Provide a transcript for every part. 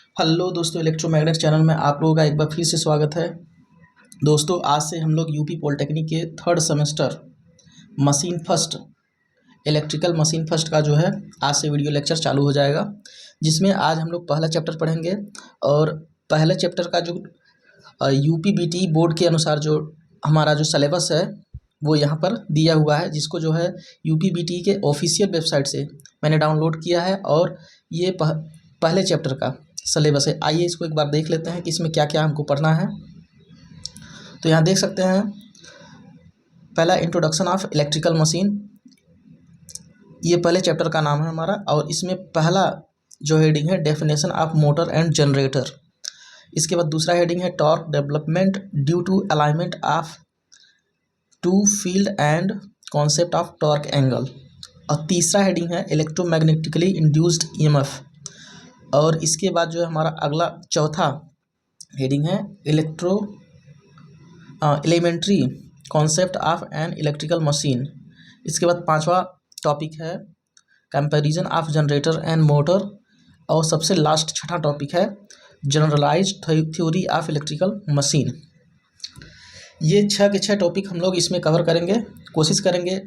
Hello दोस्तों, electromagnet channel में आप लोगों का एक बार फिर से स्वागत है। दोस्तों, आज से हम लोग यूपी पॉलिटेक्निक के third semester machine first electrical machine first का जो है आज से वीडियो लेक्चर चालू हो जाएगा, जिसमें आज हम लोग पहला चैप्टर पढ़ेंगे। और पहले चैप्टर का जो यूपी बीटी बोर्ड के अनुसार जो हमारा जो सिलेबस है वो यहाँ पर दिया हुआ है, जिसको जो है यूपी बीटी के ऑफिशियल वेबसाइट से मैंने डाउनलोड किया है। और ये पहले चैप्टर का सिलेबस है। आइए इसको एक बार देख लेते हैं कि इसमें क्या क्या हमको पढ़ना है। तो यहाँ देख सकते हैं, पहला इंट्रोडक्शन ऑफ इलेक्ट्रिकल मशीन, ये पहले चैप्टर का नाम है हमारा। और इसमें पहला जो हेडिंग है definition of motor and generator. इसके बाद दूसरा हेडिंग है torque development due to alignment of two field and concept of torque angle. और तीसरा हेडिंग है इलेक्ट्रोमैग्नेटिकली इंड्यूस्ड ईएमएफ। और इसके बाद जो है हमारा अगला चौथा हेडिंग है elementary concept of an electrical machine. इसके बाद पांचवा टॉपिक है comparison of generator and motor. और सबसे लास्ट छठा टॉपिक है generalised theory of electrical machine. ये 6 के 6 टॉपिक हम लोग इसमें कवर करेंगे। कोशिश करेंगे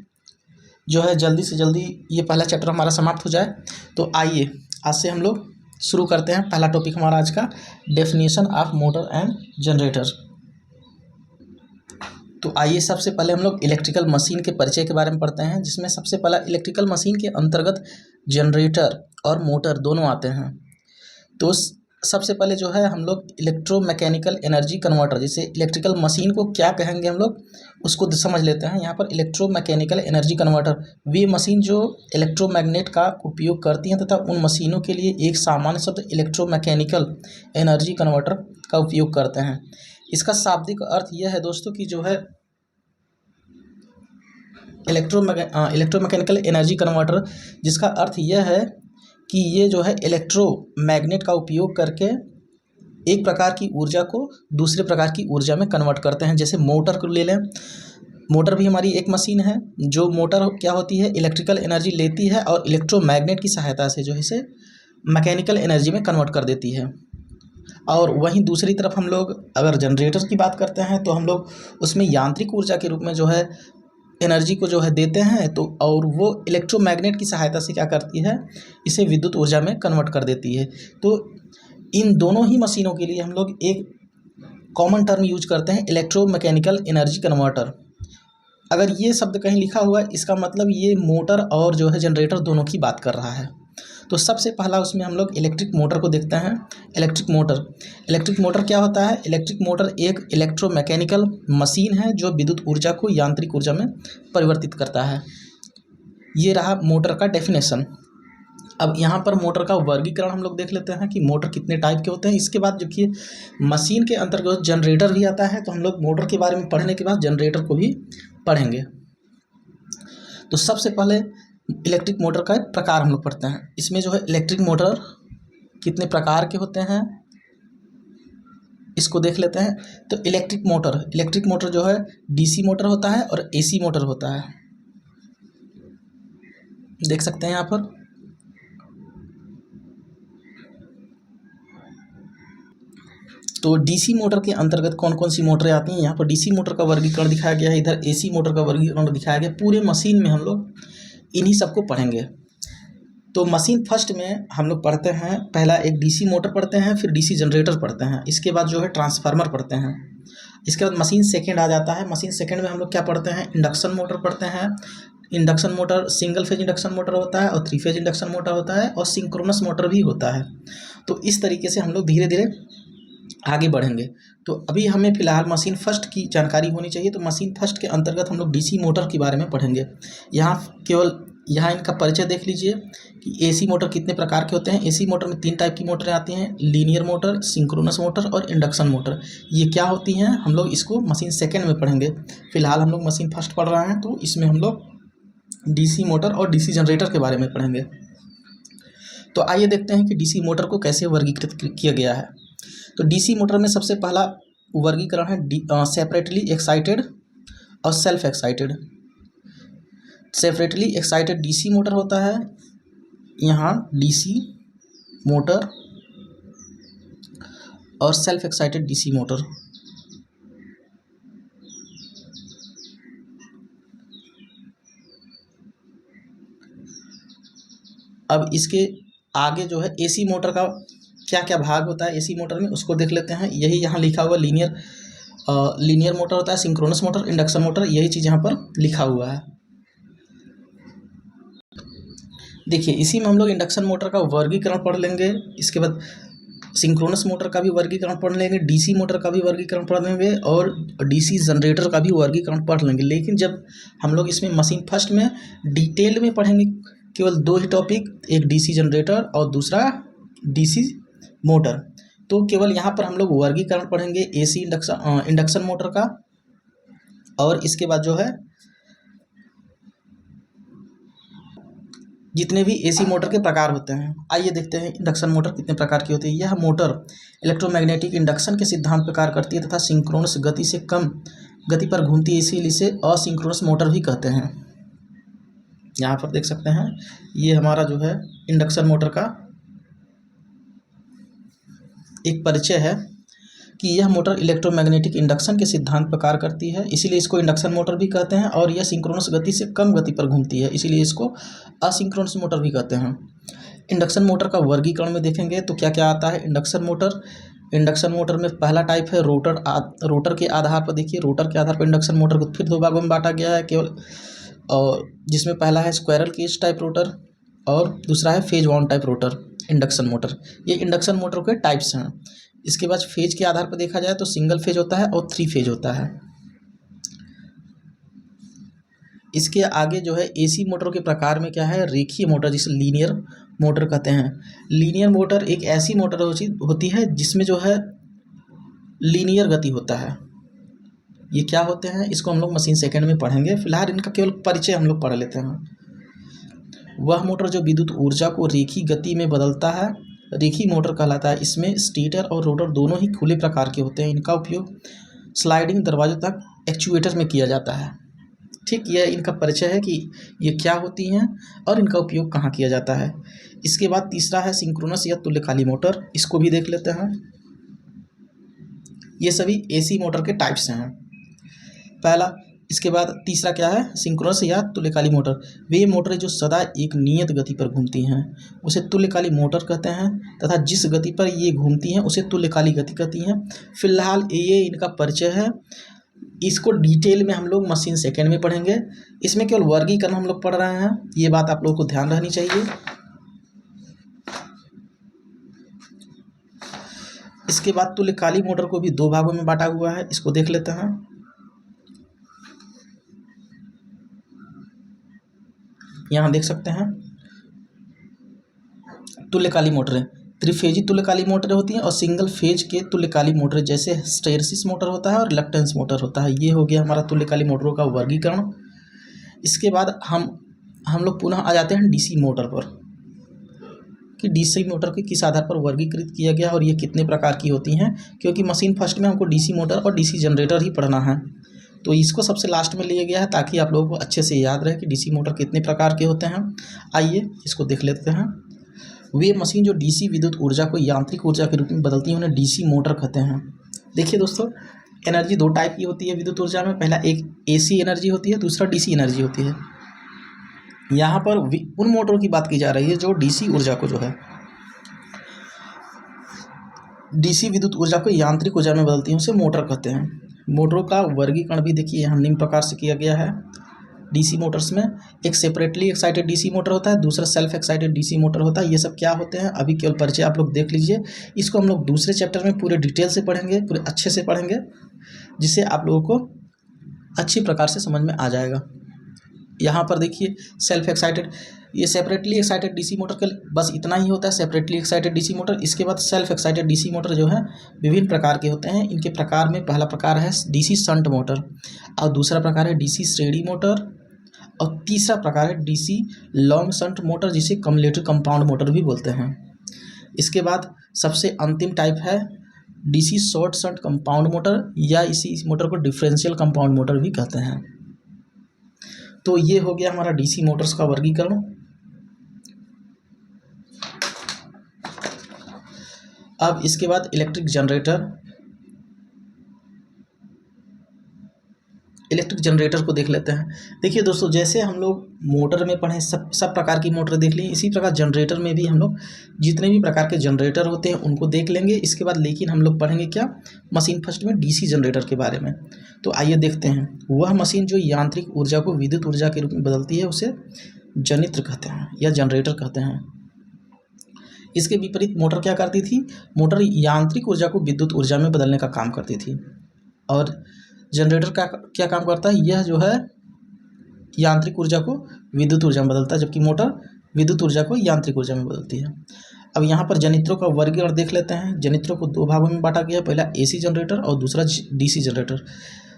जो है जल्दी से जल्दी ये पहला चैप्टर हमारा समाप्त हो जाए। तो आइए आज से हम लोग शुरू करते हैं। पहला टॉपिक हमारा आज का definition of motor and generator. तो आइए सबसे पहले हम लोग इलेक्ट्रिकल मशीन के परिचय के बारे में पढ़ते हैं, जिसमें सबसे पहला इलेक्ट्रिकल मशीन के अंतर्गत जनरेटर और मोटर दोनों आते हैं। तो सबसे पहले जो है हम लोग इलेक्ट्रोमैकेनिकल एनर्जी कन्वर्टर, जैसे इलेक्ट्रिकल मशीन को क्या कहेंगे हम लोग उसको समझ लेते हैं। यहाँ पर इलेक्ट्रोमैकेनिकल एनर्जी कन्वर्टर वे मशीन जो इलेक्ट्रोमैग्नेट का उपयोग करती हैं तथा उन मशीनों के लिए एक सामान्य शब्द इलेक्ट्रोमैकेनिकल एनर्जी कन्वर्टर का उपयोग करते हैं। इसका शाब्दिक अर्थ यह है दोस्तों कि जो है इलेक्ट्रोमैकेनिकल एनर्जी कन्वर्टर, जिसका अर्थ यह है कि ये जो है इलेक्ट्रोमैग्नेट का उपयोग करके एक प्रकार की ऊर्जा को दूसरे प्रकार की ऊर्जा में कन्वर्ट करते हैं। जैसे मोटर को ले लें, मोटर भी हमारी एक मशीन है। जो मोटर क्या होती है, इलेक्ट्रिकल एनर्जी लेती है और इलेक्ट्रोमैग्नेट की सहायता से जो है इसे मैकेनिकल एनर्जी में कन्वर्ट कर देती है। और वहीं दूसरी तरफ हम लोग अगर जनरेटर की बात करते हैं तो हम लोग उसमें यांत्रिक ऊर्जा के रूप में जो है एनर्जी को जो है देते हैं, तो और वो इलेक्ट्रोमैग्नेट की सहायता से क्या करती है, इसे विद्युत ऊर्जा में कन्वर्ट कर देती है। तो इन दोनों ही मशीनों के लिए हम लोग एक कॉमन टर्म यूज करते हैं, इलेक्ट्रोमैकेनिकल एनर्जी कन्वर्टर। अगर ये शब्द कहीं लिखा हुआ है, इसका मतलब ये मोटर और जो है जनरेटर दोनों की बात कर रहा है। तो सबसे पहला उसमें हम लोग इलेक्ट्रिक मोटर को देखते हैं। इलेक्ट्रिक मोटर क्या होता है? इलेक्ट्रिक मोटर एक इलेक्ट्रोमैकेनिकल मशीन है जो विद्युत ऊर्जा को यांत्रिक ऊर्जा में परिवर्तित करता है। ये रहा मोटर का डेफिनेशन। अब यहाँ पर मोटर का वर्गीकरण हम लोग देख लेते हैं कि मोटर कितने टाइप के होते हैं। इसके बाद देखिए मशीन के अंतर्गत जनरेटर भी आता है, तो हम लोग मोटर के बारे में पढ़ने के बाद जनरेटर को भी पढ़ेंगे। तो सबसे पहले इलेक्ट्रिक मोटर का एक प्रकार हम लोग पढ़ते हैं। इसमें जो है इलेक्ट्रिक मोटर कितने प्रकार के होते हैं इसको देख लेते हैं। तो इलेक्ट्रिक मोटर जो है डीसी मोटर होता है और एसी मोटर होता है, देख सकते हैं यहाँ पर। तो डीसी मोटर के अंतर्गत कौन कौन सी मोटरें आती हैं, यहाँ पर डीसी मोटर का वर्गीकरण दिखाया गया है, इधर एसी मोटर का वर्गीकरण दिखाया गया। पूरे मशीन में हम लोग इन्हीं सबको पढ़ेंगे। तो मशीन फर्स्ट में हम लोग पढ़ते हैं, पहला एक डीसी मोटर पढ़ते हैं, फिर डीसी जनरेटर पढ़ते हैं, इसके बाद जो है ट्रांसफार्मर पढ़ते हैं। इसके बाद मशीन सेकेंड आ जाता है। मशीन सेकेंड में हम लोग क्या पढ़ते हैं, इंडक्शन मोटर पढ़ते हैं। Induction motor single phase induction motor होता है और 3 फेज इंडक्शन मोटर होता है और सिंक्रोनस मोटर भी होता है। तो इस तरीके से हम लोग धीरे धीरे आगे बढ़ेंगे। तो अभी हमें फिलहाल मशीन फर्स्ट की जानकारी होनी चाहिए। तो मशीन फर्स्ट के अंतर्गत हम लोग डीसी मोटर के बारे में पढ़ेंगे। यहाँ इनका परिचय देख लीजिए कि एसी मोटर कितने प्रकार के होते हैं। एसी मोटर में 3 टाइप की मोटरें आती हैं, लीनियर मोटर, सिंक्रोनस मोटर और इंडक्शन मोटर। ये क्या होती हैं हम लोग इसको मशीन सेकेंड में पढ़ेंगे। फिलहाल हम लोग मशीन फर्स्ट पढ़ रहे हैं, तो इसमें हम लोग डीसी मोटर और डीसी जनरेटर के बारे में पढ़ेंगे। तो आइए देखते हैं कि डीसी मोटर को कैसे वर्गीकृत किया गया है। तो डीसी मोटर में सबसे पहला वर्गीकरण है सेपरेटली एक्साइटेड और self excited. Separately excited DC motor होता है। यहाँ डीसी मोटर और सेल्फ एक्साइटेड डीसी मोटर। अब इसके आगे जो है एसी मोटर का क्या क्या भाग होता है एसी मोटर में, उसको देख लेते हैं। यही यहाँ लिखा हुआ लीनियर मोटर होता है, सिंक्रोनस मोटर, इंडक्शन मोटर, यही चीज़ यहाँ पर लिखा हुआ है। देखिए इसी में हम लोग इंडक्शन मोटर का वर्गीकरण पढ़ लेंगे, इसके बाद सिंक्रोनस मोटर का भी वर्गीकरण पढ़ लेंगे, डीसी मोटर का भी वर्गीकरण पढ़ लेंगे और डीसी जनरेटर का भी वर्गीकरण पढ़ लेंगे। लेकिन जब हम लोग इसमें मशीन फर्स्ट में डिटेल में पढ़ेंगे केवल 2 ही टॉपिक, एक डीसी जनरेटर और दूसरा डीसी मोटर। तो केवल यहाँ पर हम लोग वर्गीकरण पढ़ेंगे एसी इंडक्शन मोटर का, और इसके बाद जो है जितने भी एसी मोटर के प्रकार होते हैं। आइए देखते हैं इंडक्शन मोटर कितने प्रकार की होती है। यह मोटर इलेक्ट्रोमैग्नेटिक इंडक्शन के सिद्धांत पर कार्य करती है तथा सिंक्रोनस गति से कम गति पर घूमती है, इसीलिए इसे असिंक्रोनस मोटर भी कहते हैं। यहाँ पर देख सकते हैं ये हमारा जो है इंडक्शन मोटर का एक परिचय है कि यह मोटर इलेक्ट्रोमैग्नेटिक इंडक्शन के सिद्धांत पर कार्य करती है, इसीलिए इसको इंडक्शन मोटर भी कहते हैं। और यह सिंक्रोनस गति से कम गति पर घूमती है, इसीलिए इसको असिंक्रोनस मोटर भी कहते हैं। इंडक्शन मोटर का वर्गीकरण में देखेंगे तो क्या क्या आता है। इंडक्शन मोटर में पहला टाइप है रोटर के आधार पर। देखिए रोटर के आधार पर इंडक्शन मोटर को फिर 2 भागों में बांटा गया है केवल, और जिसमें पहला है स्क्वायरल केज टाइप रोटर और दूसरा है phase wound type rotor induction motor. ये इंडक्शन मोटर के टाइप्स हैं। इसके बाद फेज के आधार पर देखा जाए तो सिंगल फेज होता है और 3 फेज होता है। इसके आगे जो है एसी मोटर के प्रकार में क्या है, रेखीय मोटर जिसे लीनियर मोटर कहते हैं। लीनियर मोटर एक ऐसी मोटर होती है जिसमें जो है लीनियर गति होता है। ये क्या होते हैं इसको हम लोग मशीन सेकंड में पढ़ेंगे, फिलहाल इनका केवल परिचय हम लोग पढ़ लेते हैं। वह मोटर जो विद्युत ऊर्जा को रेखीय गति में बदलता है रेखीय मोटर कहलाता है। इसमें स्टेटर और रोटर दोनों ही खुले प्रकार के होते हैं। इनका उपयोग स्लाइडिंग दरवाजों तक एक्चुएटर में किया जाता है। ठीक, यह इनका परिचय है कि ये क्या होती हैं और इनका उपयोग कहाँ किया जाता है। इसके बाद तीसरा है सिंक्रोनस या तुल्यकाली मोटर, इसको भी देख लेते हैं। ये सभी एसी मोटर के टाइप्स हैं पहला। इसके बाद तीसरा क्या है, सिंक्रोनस या तुल्यकाली मोटर। वे मोटरें जो सदा एक नियत गति पर घूमती हैं उसे तुल्यकाली मोटर कहते हैं, तथा जिस गति पर ये घूमती हैं उसे तुल्यकाली गति कहती हैं। फिलहाल ये इनका परिचय है। इसको डिटेल में हम लोग मशीन सेकंड में पढ़ेंगे। इसमें केवल वर्गीकरण हम लोग पढ़ रहे हैं, ये बात आप लोगों को ध्यान रहनी चाहिए। इसके बाद तुल्यकाली मोटर को भी 2 भागों में बांटा हुआ है, इसको देख लेते हैं। यहाँ देख सकते हैं तुल्यकाली मोटरें, त्रिफेजी तुल्यकाली मोटरें होती हैं और सिंगल फेज के तुल्यकाली मोटरें जैसे हिस्टैरिसीस मोटर होता है और रिलक्टेंस मोटर होता है। ये हो गया हमारा तुल्यकाली मोटरों का वर्गीकरण। इसके बाद हम लोग पुनः आ जाते हैं डीसी मोटर पर, कि डीसी मोटर के किस आधार पर वर्गीकृत किया गया और ये कितने प्रकार की होती हैं। क्योंकि मशीन फर्स्ट में हमको डीसी मोटर और डीसी जनरेटर ही पढ़ना है, तो इसको सबसे लास्ट में लिया गया है ताकि आप लोगों को अच्छे से याद रहे कि डीसी मोटर कितने प्रकार के होते हैं। आइए इसको देख लेते हैं। वे मशीन जो डीसी विद्युत ऊर्जा को यांत्रिक ऊर्जा के रूप में बदलती हैं उन्हें डीसी मोटर कहते हैं। देखिए दोस्तों, एनर्जी 2 टाइप की होती है विद्युत ऊर्जा में। पहला एक एसी एनर्जी होती है, दूसरा डीसी एनर्जी होती है। यहाँ पर उन मोटरों की बात की जा रही है जो डीसी ऊर्जा को जो है डीसी विद्युत ऊर्जा को यांत्रिक ऊर्जा में बदलती हैं, उसे मोटर कहते हैं। मोटरों का वर्गीकरण भी देखिए यहाँ निम्न प्रकार से किया गया है। डीसी मोटर्स में एक सेपरेटली एक्साइटेड डीसी मोटर होता है, दूसरा सेल्फ एक्साइटेड डीसी मोटर होता है। ये सब क्या होते हैं अभी केवल परिचय आप लोग देख लीजिए। इसको हम लोग दूसरे चैप्टर में पूरे डिटेल से पढ़ेंगे, पूरे अच्छे से पढ़ेंगे, जिससे आप लोगों को अच्छी प्रकार से समझ में आ जाएगा। यहाँ पर देखिए सेल्फ एक्साइटेड, ये सेपरेटली एक्साइटेड डीसी मोटर का बस इतना ही होता है, सेपरेटली एक्साइटेड डीसी मोटर। इसके बाद सेल्फ एक्साइटेड डीसी मोटर जो है विभिन्न प्रकार के होते हैं। इनके प्रकार में पहला प्रकार है डीसी शंट मोटर, और दूसरा प्रकार है डीसी श्रेणी मोटर, और तीसरा प्रकार है डीसी लॉन्ग शंट मोटर जिसे कम्युलेटिव कंपाउंड मोटर भी बोलते हैं। इसके बाद सबसे अंतिम टाइप है DC short shunt compound motor, या इस मोटर को डिफरेंशियल कंपाउंड मोटर भी कहते हैं। तो ये हो गया हमारा डीसी मोटर्स का वर्गीकरण। अब इसके बाद इलेक्ट्रिक जनरेटर को देख लेते हैं। देखिए दोस्तों, जैसे हम लोग मोटर में पढ़े सब प्रकार की मोटर देख ली, इसी प्रकार जनरेटर में भी हम लोग जितने भी प्रकार के जनरेटर होते हैं उनको देख लेंगे। इसके बाद लेकिन हम लोग पढ़ेंगे क्या, मशीन फर्स्ट में डीसी जनरेटर के बारे में। तो आइए देखते हैं। वह मशीन जो यांत्रिक ऊर्जा को विद्युत ऊर्जा के रूप में बदलती है उसे जनित्र कहते हैं या जनरेटर कहते हैं। इसके विपरीत मोटर क्या करती थी, मोटर यांत्रिक ऊर्जा को विद्युत ऊर्जा में बदलने का काम करती थी। और जनरेटर का क्या काम करता है, यह जो है यांत्रिक ऊर्जा को विद्युत ऊर्जा में बदलता है, जबकि मोटर विद्युत ऊर्जा को यांत्रिक ऊर्जा में बदलती है। अब यहाँ पर जनित्रों का वर्गीकरण देख लेते हैं। जनित्रों को दो भागों में बांटा गया है, पहला एसी जनरेटर और दूसरा डीसी जनरेटर।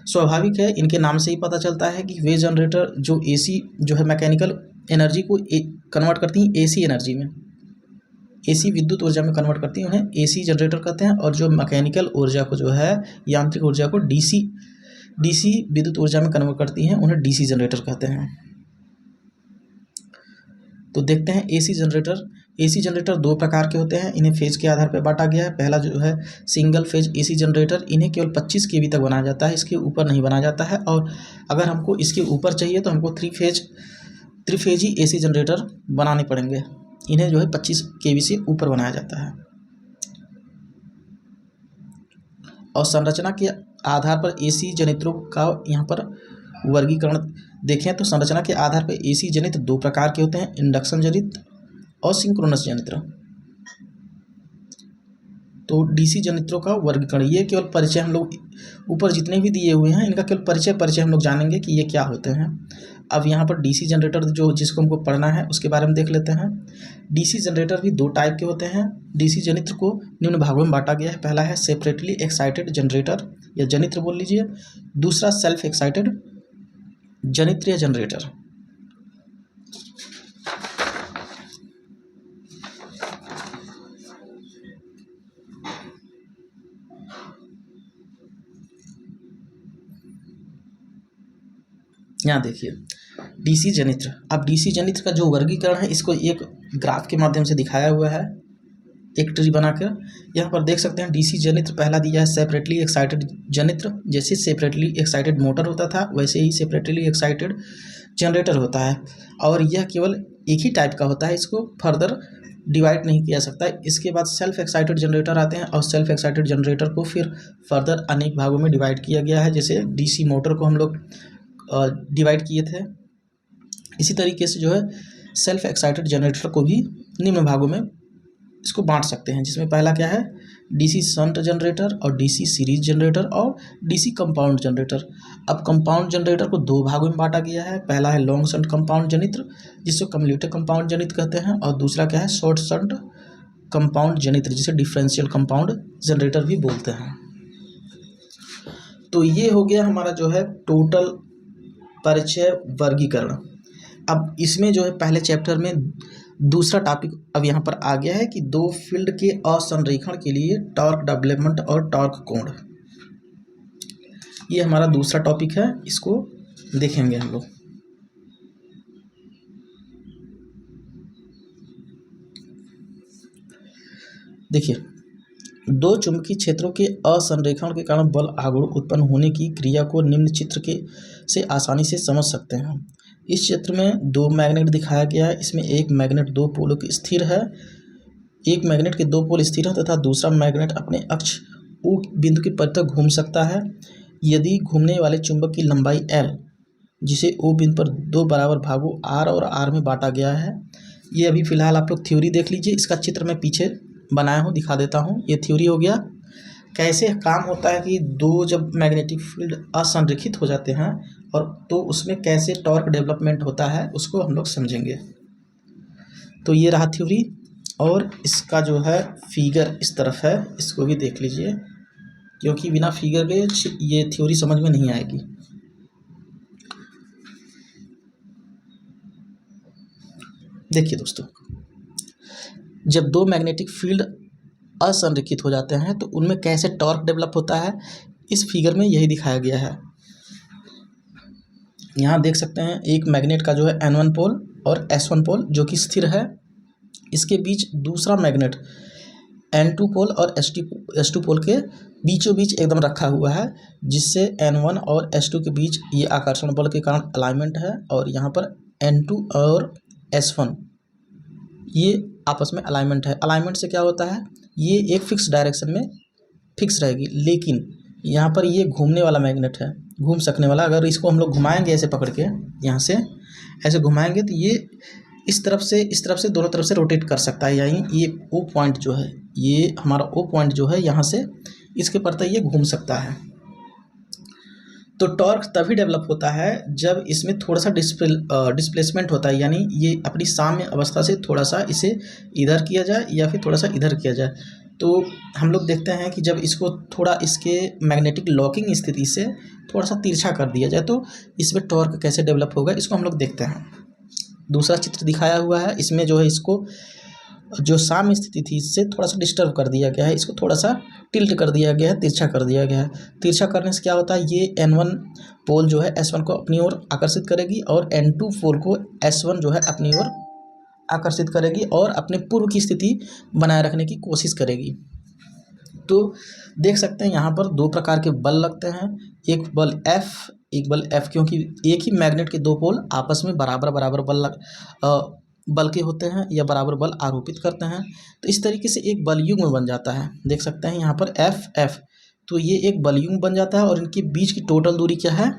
स्वाभाविक है, इनके नाम से ही पता चलता है कि वे जनरेटर जो एसी जो है मैकेनिकल एनर्जी को कन्वर्ट करती हैं एसी एनर्जी में, एसी विद्युत ऊर्जा में कन्वर्ट करती हैं, उन्हें एसी जनरेटर कहते हैं। और जो मैकेनिकल ऊर्जा को जो है यांत्रिक ऊर्जा को डीसी विद्युत ऊर्जा में कन्वर्ट करती हैं, उन्हें डीसी जनरेटर कहते हैं। तो देखते हैं एसी जनरेटर दो प्रकार के होते हैं, इन्हें फेज के आधार पर बांटा गया है। पहला जो है सिंगल फेज एसी जनरेटर, इन्हें केवल 25 केवी तक बनाया जाता है, इसके ऊपर नहीं बनाया जाता है। और अगर हमको इसके ऊपर चाहिए तो हमको थ्री फेज ही एसी जनरेटर बनाने पड़ेंगे। इन्हें जो है 25 केवी से ऊपर बनाया जाता है। और संरचना के आधार पर एसी जनित्रों का यहाँ पर वर्गीकरण देखें तो संरचना के आधार पर एसी जनित्र दो प्रकार के होते हैं, इंडक्शन जनित्र और सिंक्रोनस जनित्र। तो डीसी जनित्रों का वर्गीकरण, ये केवल परिचय हम लोग ऊपर जितने भी दिए हुए हैं इनका केवल परिचय हम लोग जानेंगे कि ये क्या होते हैं। अब यहाँ पर डीसी जनरेटर जो जिसको हमको पढ़ना है उसके बारे में देख लेते हैं। डीसी जनरेटर भी दो टाइप के होते हैं। डीसी जनित्र को निम्न भागों में बांटा गया है। पहला है सेपरेटली एक्साइटेड जनरेटर या जनित्र बोल लीजिए, दूसरा सेल्फ एक्साइटेड जनित्र या जनरेटर। यहाँ देखिए डीसी जनित्र। अब डीसी जनित्र का जो वर्गीकरण है इसको एक ग्राफ के माध्यम से दिखाया हुआ है, एक ट्री बनाकर। यहाँ पर देख सकते हैं डीसी जनित्र पहला दिया है सेपरेटली एक्साइटेड जनित्र। जैसे सेपरेटली एक्साइटेड मोटर होता था वैसे ही सेपरेटली एक्साइटेड जनरेटर होता है, और यह केवल एक ही टाइप का होता है, इसको फर्दर डिवाइड नहीं किया सकता। इसके बाद सेल्फ एक्साइटेड जनरेटर आते हैं और सेल्फ एक्साइटेड जनरेटर को फिर फर्दर अनेक भागों में डिवाइड किया गया है। जैसे डीसी मोटर को हम लोग डिवाइड किए थे, इसी तरीके से जो है सेल्फ एक्साइटेड जनरेटर को भी निम्न भागों में इसको बांट सकते हैं, जिसमें पहला क्या है डीसी शंट जनरेटर और डीसी सीरीज जनरेटर और डीसी कंपाउंड जनरेटर। अब कंपाउंड जनरेटर को दो भागों में बांटा गया है। पहला है लॉन्ग शंट कंपाउंड जनित्र जिसको कम्यूटेटिव कंपाउंड जनित्र कहते हैं, और दूसरा क्या है शॉर्ट शंट कंपाउंड जनित्र जिसे डिफरेंशियल कंपाउंड जनरेटर भी बोलते हैं। तो ये हो गया हमारा जो है टोटल परिचय वर्गीकरण। अब इसमें जो है पहले चैप्टर में दूसरा टॉपिक अब यहाँ पर आ गया है कि दो फील्ड के असंरेखण के लिए टॉर्क डेवलपमेंट और टॉर्क कोण। ये हमारा दूसरा टॉपिक है, इसको देखेंगे हम लोग। देखिए दो चुंबकीय क्षेत्रों के असंरेखण के कारण बल आघूर्ण उत्पन्न होने की क्रिया को निम्न चित्र के से आसानी से समझ सकते हैं। इस चित्र में दो मैग्नेट दिखाया गया है। इसमें एक मैग्नेट दो पोलों की स्थिर है, एक मैग्नेट के दो पोल स्थिर है तथा दूसरा मैग्नेट अपने अक्ष O बिंदु के परिधि तक घूम सकता है यदि घूमने वाले चुंबक की लंबाई L, जिसे O बिंदु पर दो बराबर भागों R और R में बांटा गया है। ये अभी फिलहाल आप लोग थ्योरी देख लीजिए, इसका चित्र मैं पीछे बनाया हूँ दिखा देता हूँ। ये थ्योरी हो गया। कैसे काम होता है कि दो जब मैग्नेटिक फील्ड असंरेखित हो जाते हैं और तो उसमें कैसे टॉर्क डेवलपमेंट होता है उसको हम लोग समझेंगे। तो ये रहा थ्योरी, और इसका जो है फिगर इस तरफ है, इसको भी देख लीजिए क्योंकि बिना फिगर के ये थ्योरी समझ में नहीं आएगी। देखिए दोस्तों, जब दो मैग्नेटिक फील्ड असंरेखित हो जाते हैं तो उनमें कैसे टॉर्क डेवलप होता है, इस फिगर में यही दिखाया गया है। यहाँ देख सकते हैं एक मैग्नेट का जो है N1 पोल और S1 पोल जो कि स्थिर है, इसके बीच दूसरा मैग्नेट N2 पोल और S2 पोल के बीचों बीच एकदम रखा हुआ है, जिससे N1 और S2 के बीच ये आकर्षण बल के कारण अलाइनमेंट है, और यहाँ पर N2 और S1 ये आपस में अलाइनमेंट है। अलाइनमेंट से क्या होता है, ये एक फिक्स डायरेक्शन में फिक्स रहेगी, लेकिन यहाँ पर ये घूमने वाला मैग्नेट है, घूम सकने वाला। अगर इसको हम लोग घुमाएंगे ऐसे पकड़ के, यहाँ से ऐसे घुमाएंगे तो ये इस तरफ से दोनों तरफ से रोटेट कर सकता है। यानी ये ओ पॉइंट जो है, ये हमारा ओ पॉइंट जो है, यहाँ से इसके पड़ता ये घूम सकता है। तो टॉर्क तभी डेवलप होता है जब इसमें थोड़ा सा डिस्प्लेसमेंट होता है, यानी ये अपनी साम्य अवस्था से थोड़ा सा इसे इधर किया जाए या फिर थोड़ा सा इधर किया जाए। तो हम लोग देखते हैं कि जब इसको थोड़ा इसके मैग्नेटिक लॉकिंग स्थिति से थोड़ा सा तिरछा कर दिया जाए तो इसमें टॉर्क कैसे डेवलप होगा, इसको हम लोग देखते हैं। दूसरा चित्र दिखाया हुआ है, इसमें जो है इसको जो साम्य स्थिति थी इससे थोड़ा सा डिस्टर्ब कर दिया गया है, इसको थोड़ा सा टिल्ट कर दिया गया है, तिरछा कर दिया गया है। तिरछा करने से क्या होता है, ये N1 पोल जो है S1 को अपनी ओर आकर्षित करेगी और N2 पोल को S1 जो है अपनी ओर आकर्षित करेगी और अपने पूर्व की स्थिति बनाए रखने की कोशिश करेगी। तो देख सकते हैं यहाँ पर दो प्रकार के बल लगते हैं, एक बल F, एक बल F, क्योंकि एक ही मैग्नेट के दो पोल आपस में बराबर बल के होते हैं या बराबर बल आरोपित करते हैं। तो इस तरीके से एक बल युग्म बन जाता है। देख सकते हैं यहाँ पर F, तो ये एक बल युग्म बन जाता है और इनके बीच की टोटल दूरी क्या है,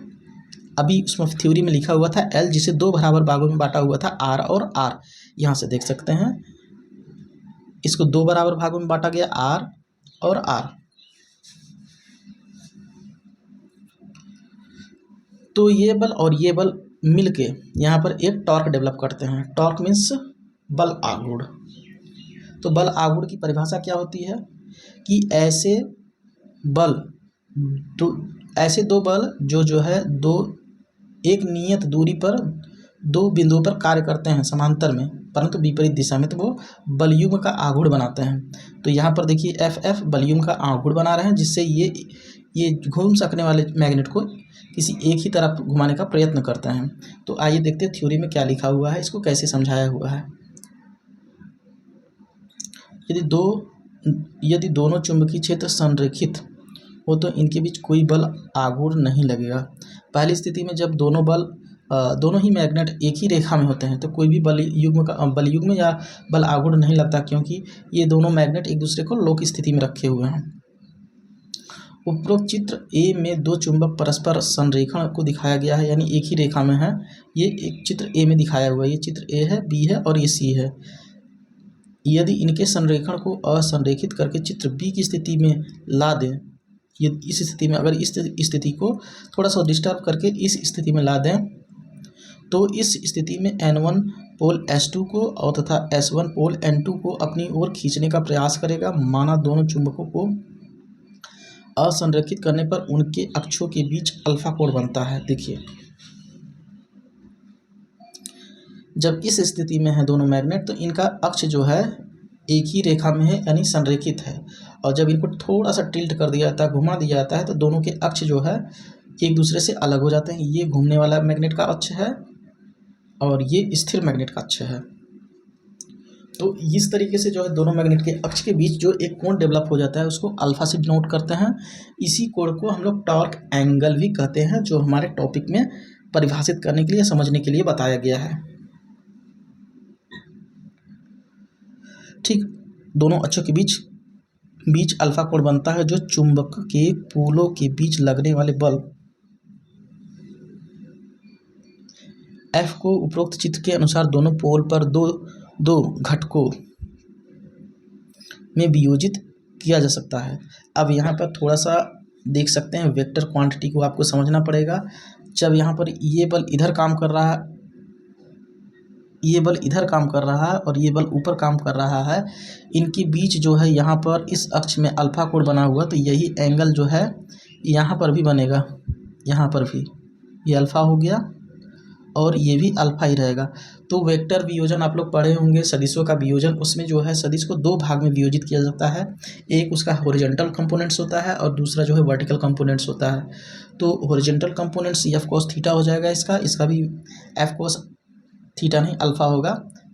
अभी उसमें थ्योरी में लिखा हुआ था L, जिसे दो बराबर भागों में बांटा हुआ था, R और R। यहाँ से देख सकते हैं इसको दो बराबर भागों में बांटा गया, R और R। तो ये बल और ये बल मिलके यहाँ पर एक टॉर्क डेवलप करते हैं। टॉर्क मीन्स बल आघूर्ण। तो बल आघूर्ण की परिभाषा क्या होती है कि ऐसे दो बल जो है दो एक नियत दूरी पर दो बिंदुओं पर कार्य करते हैं समांतर में, परंतु विपरीत दिशा में, तो वो बलयुग्म का आघूर्ण बनाते हैं। तो यहाँ पर देखिए F बलयुग्म का आघूर्ण बना रहे हैं, जिससे ये घूम सकने वाले मैग्नेट को किसी एक ही तरफ घुमाने का प्रयत्न करते हैं। तो आइए देखते हैं थ्योरी में क्या लिखा हुआ है, इसको कैसे समझाया हुआ है। यदि दोनों चुंबकीय क्षेत्र संरेखित हो तो इनके बीच कोई बल आघूर्ण नहीं लगेगा। पहली स्थिति में जब दोनों ही मैग्नेट एक ही रेखा में होते हैं तो कोई भी बलयुग्म या बल आघूर्ण नहीं लगता, क्योंकि ये दोनों मैग्नेट एक दूसरे को लोक स्थिति में रखे हुए हैं। उपरोक्त चित्र ए में दो चुंबक परस्पर संरेखण को दिखाया गया है, यानी एक ही रेखा में है। ये एक चित्र ए में दिखाया हुआ है, ये चित्र ए है, बी है और ये सी है। यदि इनके संरेखण को असंरेखित करके चित्र बी की स्थिति में ला दें, इस स्थिति में अगर इस स्थिति को थोड़ा सा डिस्टर्ब करके इस स्थिति में ला दें, तो इस स्थिति में N1 पोल S2 को और तथा S1 पोल N2 को अपनी ओर खींचने का प्रयास करेगा। माना दोनों चुंबकों को असंरेखित करने पर उनके अक्षों के बीच अल्फा कोण बनता है। देखिए, जब इस स्थिति में है दोनों मैग्नेट तो इनका अक्ष जो है एक ही रेखा में है, यानी संरेखित है। और जब इनको थोड़ा सा टिल्ट कर दिया जाता है, घुमा दिया जाता है, तो दोनों के अक्ष जो है एक दूसरे से अलग हो जाते हैं। ये घूमने वाला मैग्नेट का अक्ष है और ये स्थिर मैग्नेट का अक्ष है। तो इस तरीके से जो है दोनों मैग्नेट के अक्ष के बीच जो एक कोण डेवलप हो जाता है उसको अल्फा से डिनोट करते हैं। इसी कोण को हम लोग टॉर्क एंगल भी कहते हैं, जो हमारे टॉपिक में परिभाषित करने के लिए, समझने के लिए बताया गया है। ठीक, दोनों अक्षों के बीच अल्फा कोण बनता है, जो चुंबक के पोलों के बीच लगने वाले बल F को उपरोक्त चित्र के अनुसार दोनों पोल पर दो घटकों में वियोजित किया जा सकता है। अब यहाँ पर थोड़ा सा देख सकते हैं, वेक्टर क्वांटिटी को आपको समझना पड़ेगा। जब यहाँ पर ये बल इधर काम कर रहा है, ये बल इधर काम कर रहा है और ये बल ऊपर काम कर रहा है, इनके बीच जो है यहाँ पर इस अक्ष में अल्फा कोण बना हुआ, तो यही एंगल जो है यहाँ पर भी बनेगा। यहाँ पर भी ये अल्फा हो गया और ये भी अल्फा ही रहेगा। तो वेक्टर वियोजन आप लोग पढ़े होंगे, सदिशों का वियोजन। उसमें जो है सदिश को दो भाग में वियोजित किया जाता है, एक उसका हॉरिजॉन्टल कंपोनेंट्स होता है और दूसरा जो है वर्टिकल कंपोनेंट्स होता है। तो horizontal components F cos theta हो जाएगा, इसका भी एफ कोस थीटा नहीं अल्फा होगा,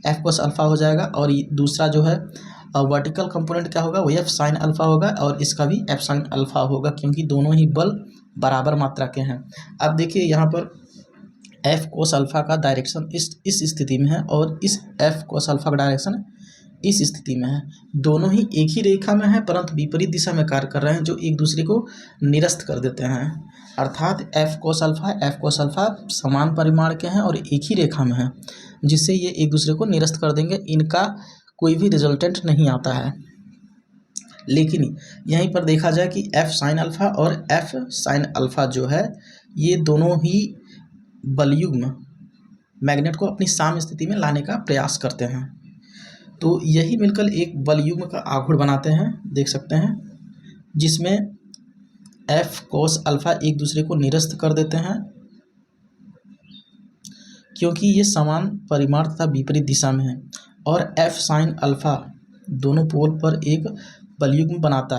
एफ कोस अल्फा हो जाएगा। और दूसरा जो है और वर्टिकल कंपोनेंट क्या होगा, वही एफ साइन अल्फा होगा और इसका भी एफ साइन अल्फा होगा, क्योंकि दोनों ही बल बराबर मात्रा के हैं। अब देखिए यहाँ पर एफ कोस अल्फा का डायरेक्शन इस स्थिति में है और इस एफ कोस अल्फा का डायरेक्शन इस स्थिति में है। दोनों ही एक ही रेखा में है परंतु विपरीत दिशा में कार्य कर रहे हैं, जो एक दूसरे को निरस्त कर देते हैं। अर्थात एफ कोस अल्फा समान परिमाण के हैं और एक ही रेखा में है, जिससे ये एक दूसरे को निरस्त कर देंगे। इनका कोई भी रिजल्टेंट नहीं आता है। लेकिन यहीं पर देखा जाए कि एफ साइन अल्फा और एफ साइन अल्फा जो है, ये दोनों ही बलयुग्म मैग्नेट को अपनी साम्य स्थिति में लाने का प्रयास करते हैं। तो यही मिलकर एक बलयुग्म का आघूर्ण बनाते हैं, देख सकते हैं, जिसमें एफ कोस अल्फा एक दूसरे को निरस्त कर देते हैं, क्योंकि ये समान परिमाण तथा विपरीत दिशा में है। और एफ साइन अल्फा दोनों पोल पर एक बलयुग्म बनाते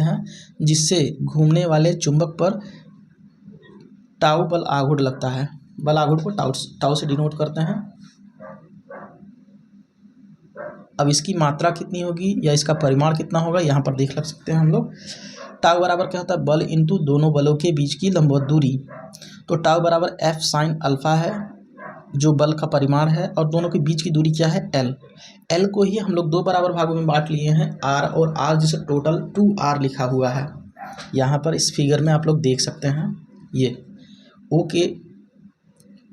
हैं, जिससे घूमने वाले चुंबक पर टाउ बल आघूर्ण लगता है। बल आघूर्ण को टाउ से डिनोट करते हैं। अब इसकी मात्रा कितनी होगी या इसका परिमाण कितना होगा, यहाँ पर देख लग सकते हैं हम लोग। टाउ बराबर क्या होता है, बल इंटू दोनों बलों के बीच की लंबवत दूरी। तो टाउ बराबर एफ साइन अल्फा है, जो बल का परिमाण है, और दोनों के बीच की दूरी क्या है, एल। एल को ही हम लोग दो बराबर भागों में बांट लिए हैं, आर और आर, जिसे टोटल 2r लिखा हुआ है। यहाँ पर इस फिगर में आप लोग देख सकते हैं, ये ओ के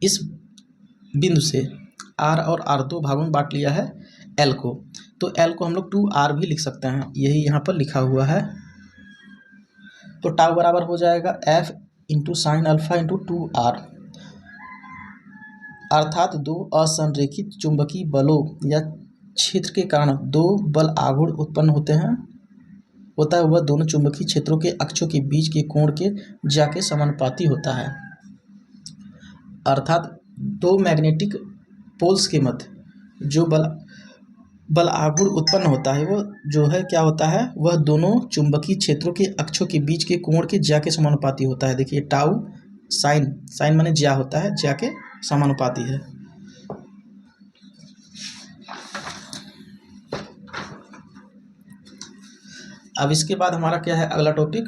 इस बिंदु से आर और आर दो भागों में बांट लिया है एल को। तो एल को हम लोग 2r भी लिख सकते हैं, यही यहाँ पर लिखा हुआ है। तो टाउ बराबर हो जाएगा F into sine alpha into 2r। अर्थात दो असंरेखित चुंबकीय बलों या क्षेत्र के कारण दो बल आघूर्ण उत्पन्न होता है, वह दोनों चुंबकीय क्षेत्रों के अक्षों के बीच के कोण के जाके समानुपाती होता है। अर्थात दो मैग्नेटिक पोल्स के मध्य जो बल आघूर्ण उत्पन्न होता है, वो जो है क्या होता है, वह दोनों चुंबकीय क्षेत्रों के अक्षों के बीच के कोण के ज्या के समानुपाती होता है। देखिए टाउ साइन माने ज्या होता है, ज्या के समानुपाती है। अब इसके बाद हमारा क्या है अगला टॉपिक,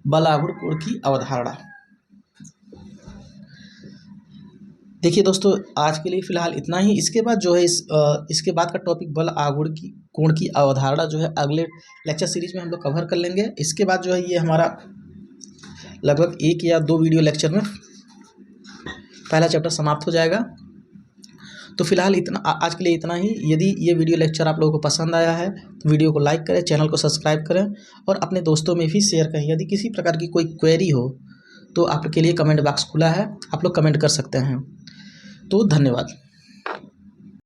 बल आघूर्ण कोण की अवधारणा। देखिए दोस्तों, आज के लिए फिलहाल इतना ही। इसके बाद जो है इसके बाद का टॉपिक बल आघूर्ण की कोण की अवधारणा जो है अगले लेक्चर सीरीज में हम लोग कवर कर लेंगे। इसके बाद जो है ये हमारा लगभग 1 या 2 वीडियो लेक्चर में पहला चैप्टर समाप्त हो जाएगा। तो फिलहाल इतना, आज के लिए इतना ही। यदि ये वीडियो लेक्चर आप लोगों को पसंद आया है तो वीडियो को लाइक करें, चैनल को सब्सक्राइब करें और अपने दोस्तों में भी शेयर करें। यदि किसी प्रकार की कोई क्वेरी हो तो आपके लिए कमेंट बॉक्स खुला है, आप लोग कमेंट कर सकते हैं। तो धन्यवाद।